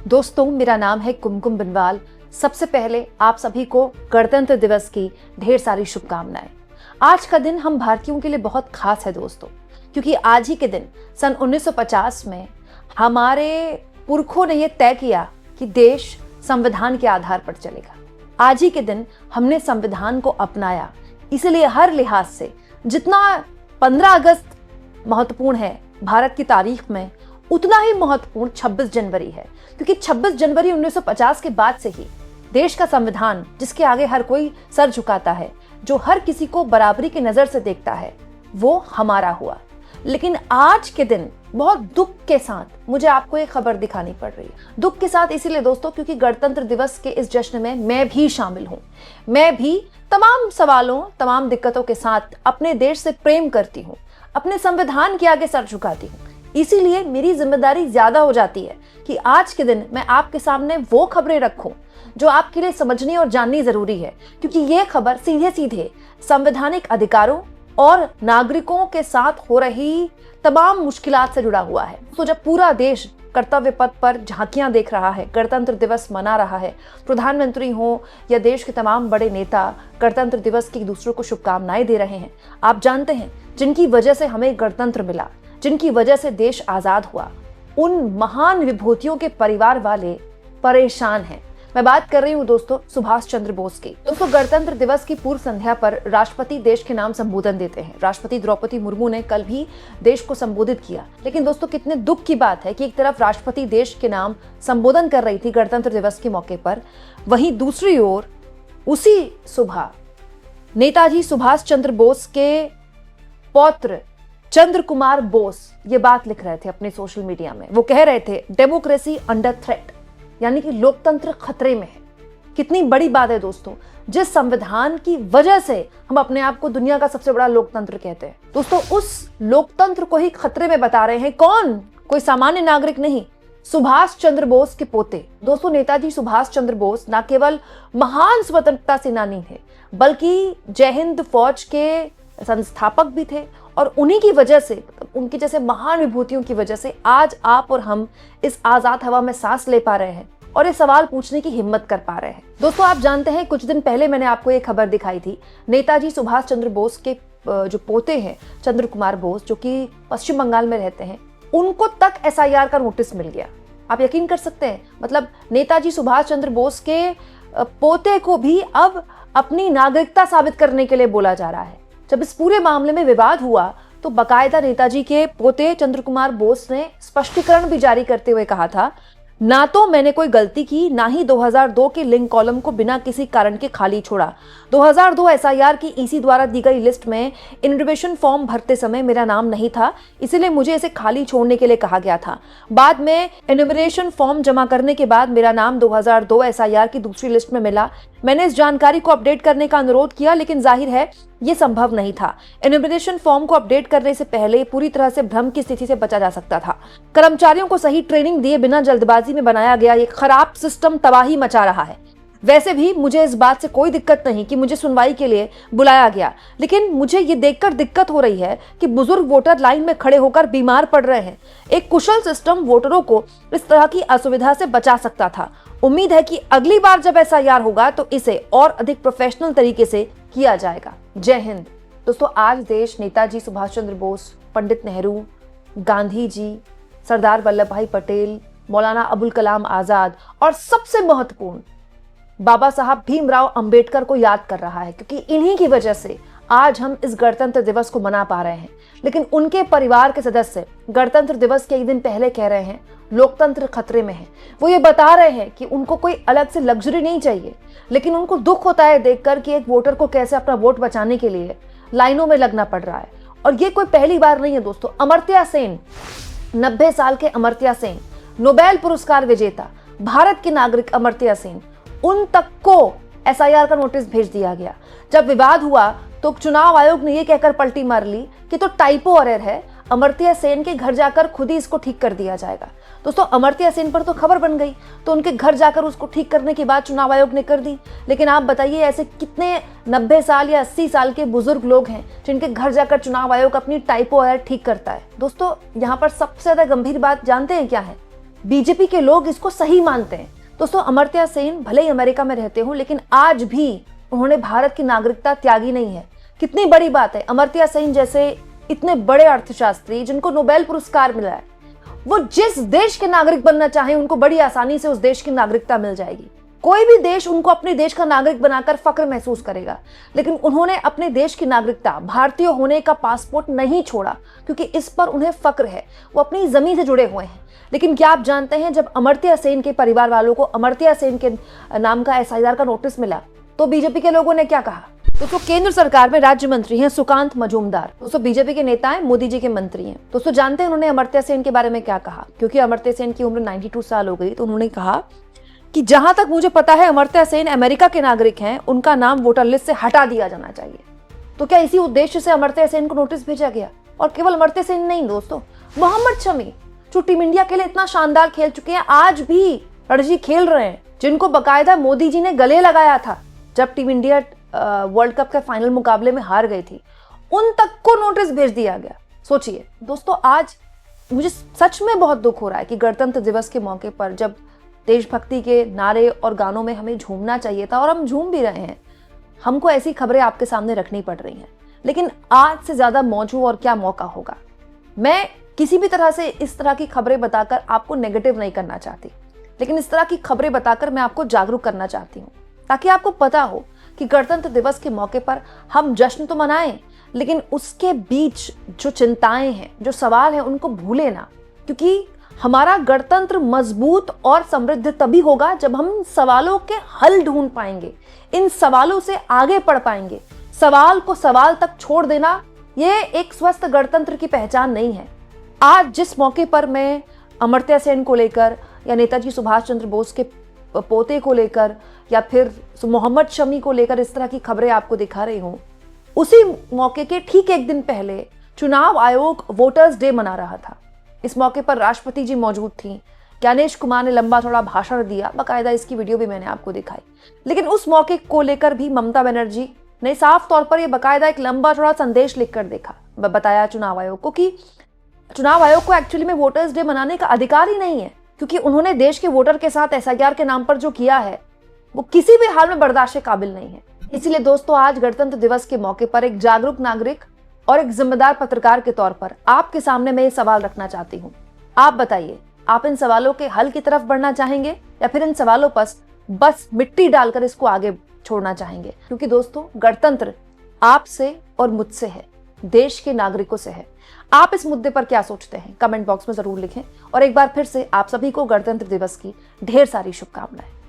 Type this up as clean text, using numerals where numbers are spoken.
दोस्तों, मेरा नाम है कुमकुम बिनवाल। सबसे पहले आप सभी को गणतंत्र दिवस की ढेर सारी शुभकामनाएं। आज का दिन हम भारतीयों के लिए बहुत खास है दोस्तों, क्योंकि आज ही के दिन सन 1950 में हमारे पुरखों ने यह तय किया कि देश संविधान के आधार पर चलेगा। आज ही के दिन हमने संविधान को अपनाया। इसलिए हर लिहाज से जितना 15 अगस्त महत्वपूर्ण है भारत की तारीख में, उतना ही महत्वपूर्ण 26 जनवरी है, क्योंकि 26 जनवरी 1950 के बाद से ही देश का संविधान, जिसके आगे हर कोई सर झुकाता है, जो हर किसी को बराबरी की नजर से देखता है, वो हमारा हुआ। लेकिन आज के दिन बहुत दुख के साथ मुझे आपको एक खबर दिखानी पड़ रही है। दुख के साथ इसीलिए दोस्तों, क्योंकि गणतंत्र दिवस के इस जश्न में मैं भी शामिल हूं। मैं भी तमाम सवालों, तमाम दिक्कतों के साथ अपने देश से प्रेम करती हूं, अपने संविधान के आगे सर झुकाती हूं। इसीलिए मेरी जिम्मेदारी ज्यादा हो जाती है कि आज के दिन मैं आपके सामने वो खबरें रखूं जो आपके लिए समझनी और जाननी जरूरी है, क्योंकि ये खबर सीधे सीधे संवैधानिक अधिकारों और नागरिकों के साथ हो रही तमाम मुश्किलात से जुड़ा हुआ है। तो जब पूरा देश कर्तव्य पथ पर झांकियां देख रहा है, गणतंत्र दिवस मना रहा है, प्रधानमंत्री हो या देश के तमाम बड़े नेता गणतंत्र दिवस की दूसरों को शुभकामनाएं दे रहे हैं। आप जानते हैं, जिनकी वजह से हमें गणतंत्र मिला, जिनकी वजह से देश आजाद हुआ, उन महान विभूतियों के परिवार वाले परेशान हैं। मैं बात कर रही हूँ दोस्तों सुभाष चंद्र बोस की। दोस्तों, गणतंत्र दिवस की पूर्व संध्या पर राष्ट्रपति देश के नाम संबोधन देते हैं। राष्ट्रपति द्रौपदी मुर्मू ने कल भी देश को संबोधित किया। लेकिन दोस्तों, कितने दुख की बात है कि एक तरफ राष्ट्रपति देश के नाम संबोधन कर रही थी गणतंत्र दिवस के मौके पर, वहीं दूसरी ओर उसी सुबह नेताजी सुभाष चंद्र बोस के पौत्र चंद्र कुमार बोस ये बात लिख रहे थे अपने सोशल मीडिया में। वो कह रहे थे, डेमोक्रेसी अंडर थ्रेट, यानी कि लोकतंत्र खतरे में है। कितनी बड़ी बात है दोस्तों, जिस संविधान की वजह से हम अपने आप को दुनिया का सबसे बड़ा लोकतंत्र कहते हैं, दोस्तों उस लोकतंत्र को ही खतरे में बता रहे हैं कौन? कोई सामान्य नागरिक नहीं, सुभाष चंद्र बोस के पोते। दोस्तों, नेताजी सुभाष चंद्र बोस न केवल महान स्वतंत्रता सेनानी थे, बल्कि जय हिंद फौज के संस्थापक भी थे। और उन्हीं की वजह से, उनकी जैसे महान विभूतियों की वजह से आज आप और हम इस आजाद हवा में सांस ले पा रहे हैं और ये सवाल पूछने की हिम्मत कर पा रहे हैं। दोस्तों, आप जानते हैं, कुछ दिन पहले मैंने आपको एक खबर दिखाई थी। नेताजी सुभाष चंद्र बोस के जो पोते हैं चंद्र कुमार बोस, जो कि पश्चिम बंगाल में रहते हैं, उनको तक SIR का नोटिस मिल गया। आप यकीन कर सकते हैं, मतलब नेताजी सुभाष चंद्र बोस के पोते को भी अब अपनी नागरिकता साबित करने के लिए बोला जा रहा है। जब इस पूरे मामले में विवाद हुआ तो बकायदा नेताजी के पोते चंद्र कुमार बोस ने स्पष्टीकरण भी जारी करते हुए कहा था, ना तो मैंने कोई गलती की, ना ही 2002 के लिंक कॉलम को बिना किसी कारण के खाली छोड़ा। 2002 SIR की EC द्वारा दी गई लिस्ट में इन्विटेशन फॉर्म भरते समय मेरा नाम नहीं था, इसलिए मुझे इसे खाली छोड़ने के लिए कहा गया था। बाद में इन्विटेशन फॉर्म जमा करने के बाद मेरा नाम 2002 SIR की दूसरी लिस्ट में मिला। मैंने इस जानकारी को अपडेट करने का अनुरोध किया, लेकिन जाहिर है ये संभव नहीं था। इन्विटेशन फॉर्म को अपडेट करने से पहले पूरी तरह से भ्रम की स्थिति से बचा जा सकता था। कर्मचारियों को सही ट्रेनिंग दिए बिना जल्दबाजी में बनाया गया ये खराब सिस्टम तबाही मचा रहा है। वैसे भी मुझे इस बात से कोई दिक्कत नहीं कि मुझे सुनवाई के लिए बुलाया गया, लेकिन मुझे ये देखकर दिक्कत हो रही है कि बुजुर्ग वोटर लाइन में खड़े होकर बीमार पड़ रहे हैं। एक कुशल सिस्टम वोटरों को इस तरह की असुविधा से बचा सकता था। उम्मीद है कि अगली बार जब SIR होगा तो इसे और अधिक प्रोफेशनल तरीके से किया जाएगा। जय हिंद। दोस्तों, आज देश नेताजी सुभाष चंद्र बोस, पंडित नेहरू, गांधी जी, सरदार वल्लभ भाई पटेल, मौलाना अबुल कलाम आजाद और सबसे महत्वपूर्ण बाबा साहब भीमराव अंबेडकर को याद कर रहा है, क्योंकि इन्हीं की वजह से आज हम इस गणतंत्र दिवस को मना पा रहे हैं। लेकिन उनके परिवार के सदस्य गणतंत्र दिवस के एक दिन पहले कह रहे हैं लोकतंत्र खतरे में है। वो ये बता रहे हैं कि उनको कोई अलग से लग्जरी नहीं चाहिए, लेकिन उनको दुख होता है देखकर कि एक वोटर को कैसे अपना वोट बचाने के लिए लाइनों में लगना पड़ रहा है। और ये कोई पहली बार नहीं है दोस्तों। अमर्त्य सेन, 90 साल के अमर्त्य सेन, नोबेल पुरस्कार विजेता भारत के नागरिक अमर्त्य सेन, उन तक को SIR का नोटिस भेज दिया गया। जब विवाद हुआ तो चुनाव आयोग ने यह कहकर पलटी मार ली कि तो टाइपो एरर है, अमर्त्य सेन के घर जाकर खुद ही इसको ठीक कर दिया जाएगा। दोस्तों, अमर्त्य सेन पर तो खबर बन गई, तो उनके घर जाकर उसको ठीक करने की बात चुनाव आयोग ने कर दी। लेकिन आप बताइए, ऐसे कितने 90 साल या 80 साल के बुजुर्ग लोग हैं जिनके घर जाकर चुनाव आयोग अपनी टाइपो एरर ठीक करता है। दोस्तों, यहाँ पर सबसे ज्यादा गंभीर बात जानते हैं क्या है? बीजेपी के लोग इसको सही मानते हैं। दोस्तों, अमर्त्य सेन भले ही अमेरिका में रहते हो, लेकिन आज भी उन्होंने भारत की नागरिकता त्यागी नहीं है। कितनी बड़ी बात है, अमर्त्य सेन जैसे इतने बड़े अर्थशास्त्री जिनको नोबेल पुरस्कार मिला है, वो जिस देश के नागरिक बनना चाहे उनको बड़ी आसानी से उस देश की नागरिकता मिल जाएगी। कोई भी देश उनको अपने देश का नागरिक बनाकर फक्र महसूस करेगा, लेकिन उन्होंने अपने देश की नागरिकता, भारतीय होने का पासपोर्ट नहीं छोड़ा, क्योंकि इस पर उन्हें फक्र है। वो अपनी जमीन से जुड़े हुए हैं। लेकिन क्या आप जानते हैं, जब अमर्त्य सेन के परिवार वालों को अमर्त्य सेन के नाम का SIR का नोटिस मिला, तो बीजेपी के लोगों ने क्या कहा? दोस्तों, केंद्र सरकार में राज्य मंत्री हैं सुकांत मजूमदार। दोस्तों, बीजेपी के नेता हैं, मोदी जी के मंत्री हैं। दोस्तों, जानते हैं उन्होंने अमर्त्य सेन के बारे में क्या कहा? क्योंकि अमर्त्य सेन की उम्र 92 साल हो गई, तो उन्होंने कहा कि जहां तक मुझे पता है अमर्त्य सेन अमेरिका के नागरिक हैं, उनका नाम वोटर लिस्ट से हटा दिया जाना चाहिए। तो क्या इसी उद्देश्य से अमर्त्य सेन को नोटिस भेजा गया? और केवल अमर्त्य सेन नहीं दोस्तों, मोहम्मद शमी जो टीम इंडिया के लिए इतना शानदार खेल चुके हैं, आज भी रणजी खेल रहे हैं, जिनको बकायदा मोदी जी ने गले लगाया था जब टीम इंडिया वर्ल्ड कप के फाइनल मुकाबले में हार गई थी, उन तक को नोटिस भेज दिया गया। सोचिए दोस्तों, आज मुझे सच में बहुत दुख हो रहा है कि गणतंत्र दिवस के मौके पर जब देशभक्ति के नारे और गानों में हमें झूमना चाहिए था, और हम झूम भी रहे हैं, हमको ऐसी खबरें आपके सामने रखनी पड़ रही हैं। लेकिन आज से ज्यादा मौजू और क्या मौका होगा। मैं किसी भी तरह से इस तरह की खबरें बताकर आपको नेगेटिव नहीं करना चाहती, लेकिन इस तरह की खबरें बताकर मैं आपको जागरूक करना चाहती हूँ, ताकि आपको पता हो कि गणतंत्र दिवस के मौके पर हम जश्न तो मनाएं, लेकिन उसके बीच जो चिंताएं हैं, जो सवाल हैं, उनको भूले ना। क्योंकि हमारा गणतंत्र मजबूत और समृद्ध तभी होगा जब हम सवालों के हल ढूंढ पाएंगे, इन सवालों से आगे बढ़ पाएंगे। सवाल को सवाल तक छोड़ देना, ये एक स्वस्थ गणतंत्र की पहचान नहीं है। आज जिस मौके पर मैं अमर्त्य सेन को लेकर, या नेताजी सुभाष चंद्र बोस के पोते को लेकर, या फिर मोहम्मद शमी को लेकर इस तरह की खबरें आपको दिखा रही हूं, उसी मौके के ठीक एक दिन पहले चुनाव आयोग वोटर्स डे मना रहा था। इस मौके पर राष्ट्रपति जी मौजूद थी, ज्ञानेश कुमार ने लंबा थोड़ा भाषण दिया, बाकायदा इसकी वीडियो भी मैंने आपको दिखाई। लेकिन उस मौके को लेकर भी ममता बनर्जी ने साफ तौर पर यह बाकायदा एक लंबा थोड़ा संदेश लिखकर बताया चुनाव आयोग को कि चुनाव आयोग को एक्चुअली में वोटर्स डे मनाने का अधिकार ही नहीं है, क्योंकि उन्होंने देश के वोटर के साथ SIR के नाम पर जो किया है वो किसी भी हाल में बर्दाश्त के काबिल नहीं है। इसीलिए दोस्तों, आज गणतंत्र दिवस के मौके पर एक जागरूक नागरिक और एक जिम्मेदार पत्रकार के तौर पर आपके सामने मैं ये सवाल रखना चाहती हूँ। आप बताइए, आप इन सवालों के हल की तरफ बढ़ना चाहेंगे, या फिर इन सवालों पर बस मिट्टी डालकर इसको आगे छोड़ना चाहेंगे? क्योंकि दोस्तों, गणतंत्र आपसे और मुझसे है, देश के नागरिकों से है। आप इस मुद्दे पर क्या सोचते हैं? कमेंट बॉक्स में जरूर लिखें। और एक बार फिर से आप सभी को गणतंत्र दिवस की ढेर सारी शुभकामनाएं।